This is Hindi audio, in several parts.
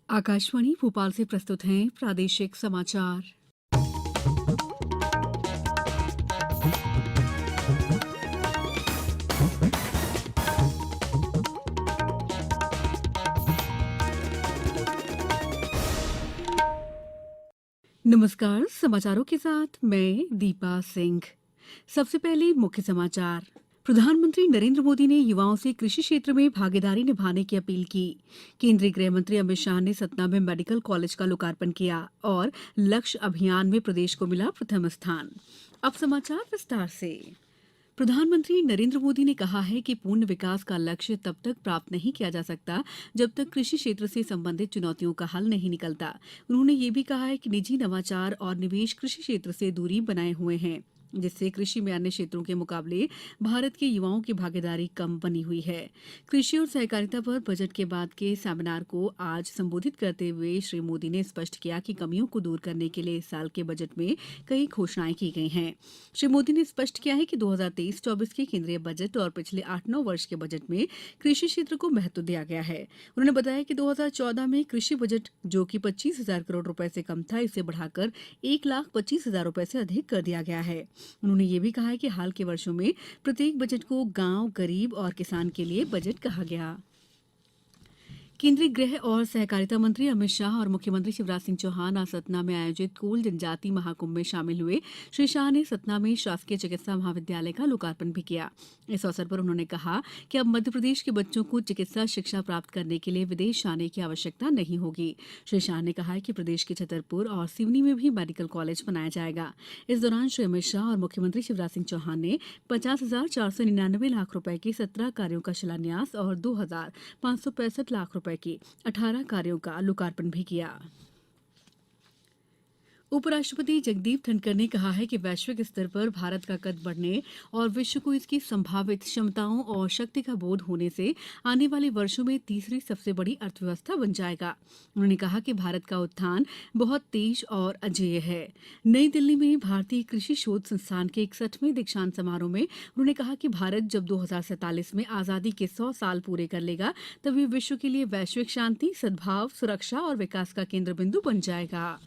आकाशवाणी भोपाल से प्रस्तुत हैं प्रादेशिक समाचार। नमस्कार, समाचारों के साथ मैं दीपा सिंह। सबसे पहले मुख्य समाचार। प्रधानमंत्री नरेंद्र मोदी ने युवाओं से कृषि क्षेत्र में भागीदारी निभाने की अपील की। केंद्रीय गृह मंत्री अमित शाह ने सतना में मेडिकल कॉलेज का लोकार्पण किया और लक्ष्य अभियान में प्रदेश को मिला प्रथम स्थान। अब समाचार विस्तार से। प्रधानमंत्री नरेंद्र मोदी ने कहा है कि पूर्ण विकास का लक्ष्य तब तक प्राप्त नहीं किया जा सकता जब तक कृषि क्षेत्र से संबंधित चुनौतियों का हल नहीं निकलता। उन्होंने ये भी कहा है कि निजी नवाचार और निवेश कृषि क्षेत्र से दूरी बनाए हुए हैं, जिससे कृषि में अन्य क्षेत्रों के मुकाबले भारत के युवाओं की भागीदारी कम बनी हुई है। कृषि और सहकारिता पर बजट के बाद के सेमिनार को आज संबोधित करते हुए श्री मोदी ने स्पष्ट किया कि कमियों को दूर करने के लिए इस साल के बजट में कई घोषणाएं की गई हैं। श्री मोदी ने स्पष्ट किया है कि 2023-24 के केंद्रीय बजट और पिछले 8-9 वर्ष के बजट में कृषि क्षेत्र को महत्व दिया गया है। उन्होंने बताया कि 2014 में कृषि बजट जो कि 25,000 करोड़ रुपए से कम था, इसे बढ़ाकर 1,25,000 रुपए से अधिक कर दिया गया है। उन्होंने ये भी कहा है कि हाल के वर्षों में प्रत्येक बजट को गांव, गरीब और किसान के लिए बजट कहा गया। केंद्रीय गृह और सहकारिता मंत्री अमित शाह और मुख्यमंत्री शिवराज सिंह चौहान आज सतना में आयोजित कोल जनजाति महाकुंभ में शामिल हुए। श्री शाह ने सतना में शासकीय चिकित्सा महाविद्यालय का लोकार्पण भी किया। इस अवसर पर उन्होंने कहा कि अब मध्यप्रदेश के बच्चों को चिकित्सा शिक्षा प्राप्त करने के लिए विदेश जाने की आवश्यकता नहीं होगी। श्री शाह ने कहा कि प्रदेश के छतरपुर और सिवनी में भी मेडिकल कॉलेज बनाया जाएगा। इस दौरान श्री अमित शाह और मुख्यमंत्री शिवराज सिंह चौहान ने 50,499 लाख रुपए के 17 कार्यों का शिलान्यास और 2,565 लाख रुपए के 18 कार्यों का लोकार्पण भी किया। उपराष्ट्रपति जगदीप धनखड़ ने कहा है कि वैश्विक स्तर पर भारत का कद बढ़ने और विश्व को इसकी संभावित क्षमताओं और शक्ति का बोध होने से आने वाले वर्षों में तीसरी सबसे बड़ी अर्थव्यवस्था बन जाएगा। उन्होंने कहा कि भारत का उत्थान बहुत तेज और अजेय है। नई दिल्ली में भारतीय कृषि शोध संस्थान के 61वें दीक्षांत समारोह में उन्होंने कहा कि भारत जब 2047 में आजादी के 100 साल पूरे कर लेगा, तब ये विश्व के लिए वैश्विक शांति, सद्भाव, सुरक्षा और विकास का केंद्र बिंदु बन जाएगा।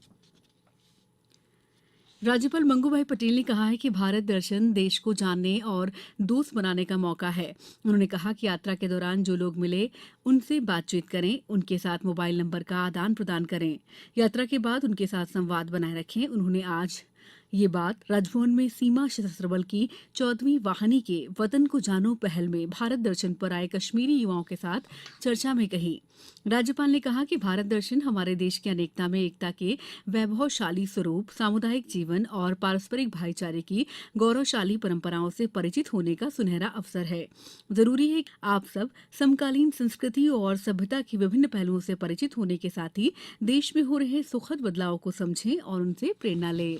राज्यपाल मंगू भाई पटेल ने कहा है कि भारत दर्शन देश को जानने और दोस्त बनाने का मौका है। उन्होंने कहा कि यात्रा के दौरान जो लोग मिले उनसे बातचीत करें, उनके साथ मोबाइल नंबर का आदान प्रदान करें, यात्रा के बाद उनके साथ संवाद बनाए रखें। उन्होंने आज ये बात राजभवन में सीमा सशस्त्र बल की 14वीं वाहिनी के वतन को जानो पहल में भारत दर्शन पर आए कश्मीरी युवाओं के साथ चर्चा में कही। राज्यपाल ने कहा कि भारत दर्शन हमारे देश की अनेकता में एकता के वैभवशाली स्वरूप, सामुदायिक जीवन और पारस्परिक भाईचारे की गौरवशाली परंपराओं से परिचित होने का सुनहरा अवसर है। जरूरी है कि आप सब समकालीन संस्कृति और सभ्यता के विभिन्न पहलुओं से परिचित होने के साथ ही देश में हो रहे सुखद बदलाव को समझें और उनसे प्रेरणा लें।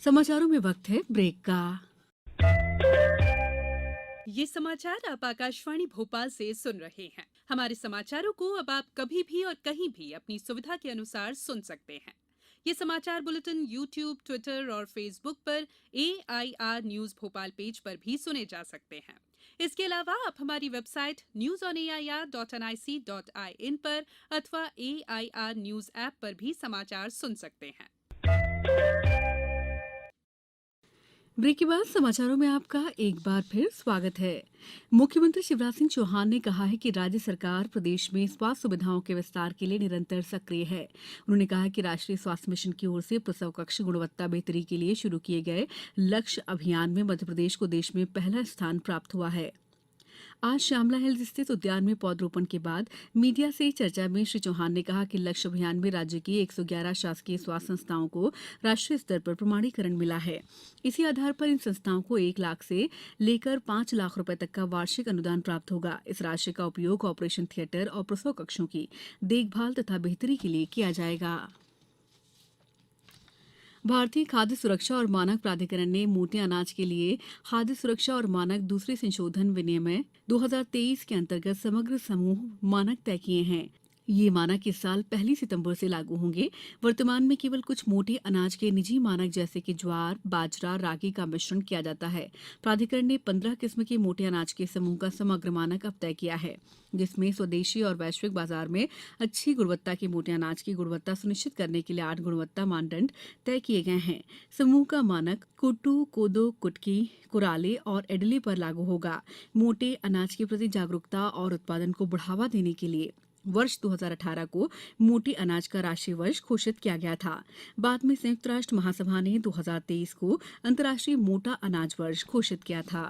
समाचारों में वक्त है ब्रेक का। ये समाचार आप आकाशवाणी भोपाल से सुन रहे हैं। हमारे समाचारों को अब आप कभी भी और कहीं भी अपनी सुविधा के अनुसार सुन सकते हैं। ये समाचार बुलेटिन YouTube, ट्विटर और फेसबुक पर AIR न्यूज भोपाल पेज पर भी सुने जा सकते हैं। इसके अलावा आप हमारी वेबसाइट newsonair.nic.in पर अथवा AIR न्यूज ऐप पर भी समाचार सुन सकते हैं। ब्रेक के बाद समाचारों में आपका एक बार फिर स्वागत है। मुख्यमंत्री शिवराज सिंह चौहान ने कहा है कि राज्य सरकार प्रदेश में स्वास्थ्य सुविधाओं के विस्तार के लिए निरंतर सक्रिय है। उन्होंने कहा कि राष्ट्रीय स्वास्थ्य मिशन की ओर से प्रसव कक्ष गुणवत्ता बेहतरी के लिए शुरू किए गए लक्ष्य अभियान में मध्यप्रदेश को देश में पहला स्थान प्राप्त हुआ है। आज श्यामला हिल्स स्थित उद्यान में पौधरोपण के बाद मीडिया से चर्चा में श्री चौहान ने कहा कि लक्ष्य अभियान में राज्य की 111 शासकीय स्वास्थ्य संस्थाओं को राष्ट्रीय स्तर पर प्रमाणीकरण मिला है। इसी आधार पर इन संस्थाओं को 1 लाख से लेकर 5 लाख रुपए तक का वार्षिक अनुदान प्राप्त होगा। इस राशि का उपयोग ऑपरेशन थिएटर और प्रसव कक्षों की देखभाल तथा बेहतरी के लिए किया जाएगा। भारतीय खाद्य सुरक्षा और मानक प्राधिकरण ने मोटे अनाज के लिए खाद्य सुरक्षा और मानक दूसरे संशोधन विनियम 2023 के अंतर्गत समग्र समूह मानक तय किए हैं। ये मानक इस साल 1 सितंबर से लागू होंगे। वर्तमान में केवल कुछ मोटे अनाज के निजी मानक जैसे कि ज्वार, बाजरा, रागी का मिश्रण किया जाता है। प्राधिकरण ने 15 किस्म के मोटे अनाज के समूह का समग्र मानक अब तय किया है, जिसमें स्वदेशी और वैश्विक बाजार में अच्छी गुणवत्ता के मोटे अनाज की गुणवत्ता सुनिश्चित करने के लिए 8 गुणवत्ता मानदंड तय किए गए हैं। समूह का मानक कुट्टू, कोदो, कुटकी, कुराले और एडले पर लागू होगा। मोटे अनाज के प्रति जागरूकता और उत्पादन को बढ़ावा देने के लिए वर्ष 2018 को मोटे अनाज का राष्ट्रीय वर्ष घोषित किया गया था। बाद में संयुक्त राष्ट्र महासभा ने 2023 को अंतर्राष्ट्रीय मोटा अनाज वर्ष घोषित किया था।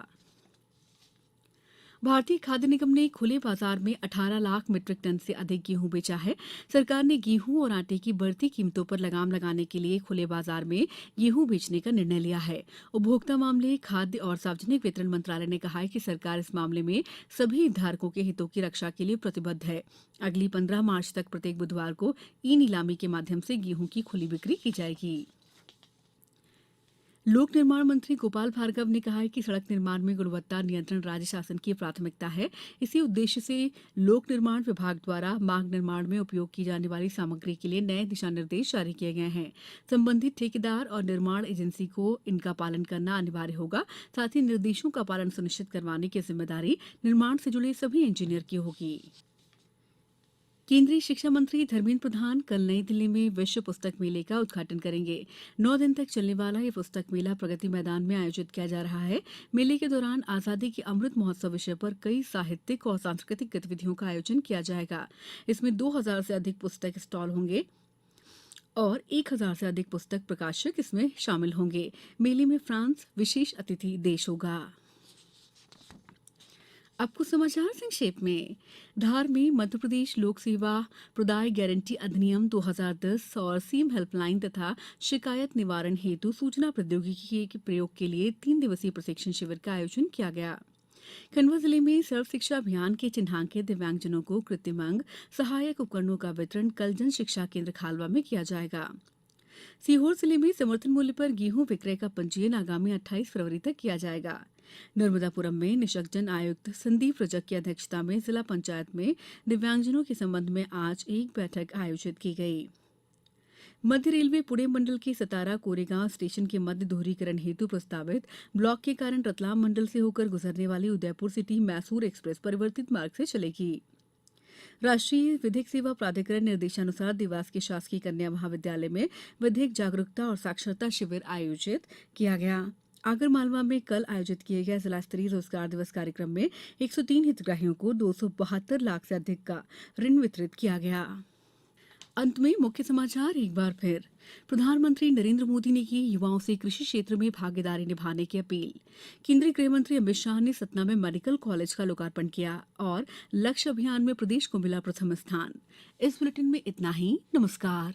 भारतीय खाद्य निगम ने खुले बाजार में 18 लाख मीट्रिक टन से अधिक गेहूं बेचा है। सरकार ने गेहूं और आटे की बढ़ती कीमतों पर लगाम लगाने के लिए खुले बाजार में गेहूं बेचने का निर्णय लिया है। उपभोक्ता मामले, खाद्य और सार्वजनिक वितरण मंत्रालय ने कहा है कि सरकार इस मामले में सभी हितधारकों के हितों की रक्षा के लिए प्रतिबद्ध है। अगली 15 मार्च तक प्रत्येक बुधवार को ई नीलामी के माध्यम से गेहूं की खुली बिक्री की जाएगी। लोक निर्माण मंत्री गोपाल भार्गव ने कहा है कि सड़क निर्माण में गुणवत्ता नियंत्रण राज्य शासन की प्राथमिकता है। इसी उद्देश्य से लोक निर्माण विभाग द्वारा मार्ग निर्माण में उपयोग की जाने वाली सामग्री के लिए नए दिशा निर्देश जारी किए गए हैं। संबंधित ठेकेदार और निर्माण एजेंसी को इनका पालन करना अनिवार्य होगा। साथ ही निर्देशों का पालन सुनिश्चित करवाने की जिम्मेदारी निर्माण से जुड़े सभी इंजीनियर की होगी। केंद्रीय शिक्षा मंत्री धर्मेंद्र प्रधान कल नई दिल्ली में विश्व पुस्तक मेले का उद्घाटन करेंगे। 9 दिन तक चलने वाला ये पुस्तक मेला प्रगति मैदान में आयोजित किया जा रहा है। मेले के दौरान आजादी के अमृत महोत्सव विषय पर कई साहित्यिक और सांस्कृतिक गतिविधियों का आयोजन किया जाएगा। इसमें 2000 से अधिक पुस्तक स्टॉल होंगे और 1000 से अधिक पुस्तक प्रकाशक इसमें शामिल होंगे। मेले में फ्रांस विशेष अतिथि देश होगा। अब कुछ समाचार संक्षेप में। धार में मध्य प्रदेश लोक सेवा प्रदाय गारंटी अधिनियम 2010 और सीएम हेल्पलाइन तथा शिकायत निवारण हेतु सूचना प्रौद्योगिकी के प्रयोग के लिए 3 दिवसीय प्रशिक्षण शिविर का आयोजन किया गया। खंडवा जिले में सर्व शिक्षा अभियान के चिन्हांकित दिव्यांगजनों को कृत्रिम अंग सहायक उपकरणों का वितरण कल जन शिक्षा केंद्र खालवा में किया जाएगा। सीहोर जिले में समर्थन मूल्य पर गेहूं विक्रय का पंजीयन आगामी 28 फरवरी तक किया जाएगा। नर्मदापुरम में निशक्तजन आयुक्त संदीप रजक की अध्यक्षता में जिला पंचायत में दिव्यांगजनों के संबंध में आज एक बैठक आयोजित की गई। मध्य रेलवे पुणे मंडल के सतारा कोरेगांव स्टेशन के मध्य दोहरीकरण हेतु प्रस्तावित ब्लॉक के कारण रतलाम मंडल से होकर गुजरने वाली उदयपुर सिटी मैसूर एक्सप्रेस परिवर्तित मार्ग से चलेगी। राष्ट्रीय विधिक सेवा प्राधिकरण निर्देशानुसार देवास के शासकीय कन्या महाविद्यालय में विधिक जागरूकता और साक्षरता शिविर आयोजित किया गया। आगरमालवा में कल आयोजित किए गए जिला स्तरीय रोजगार दिवस कार्यक्रम में 103 हितग्राहियों को 272 लाख से अधिक का ऋण वितरित किया गया। अंत में मुख्य समाचार एक बार फिर। प्रधानमंत्री नरेंद्र मोदी ने की युवाओं से कृषि क्षेत्र में भागीदारी निभाने की अपील। केंद्रीय गृह मंत्री अमित शाह ने सतना में मेडिकल कॉलेज का लोकार्पण किया और लक्ष्य अभियान में प्रदेश को मिला प्रथम स्थान। इस बुलेटिन में इतना ही। नमस्कार।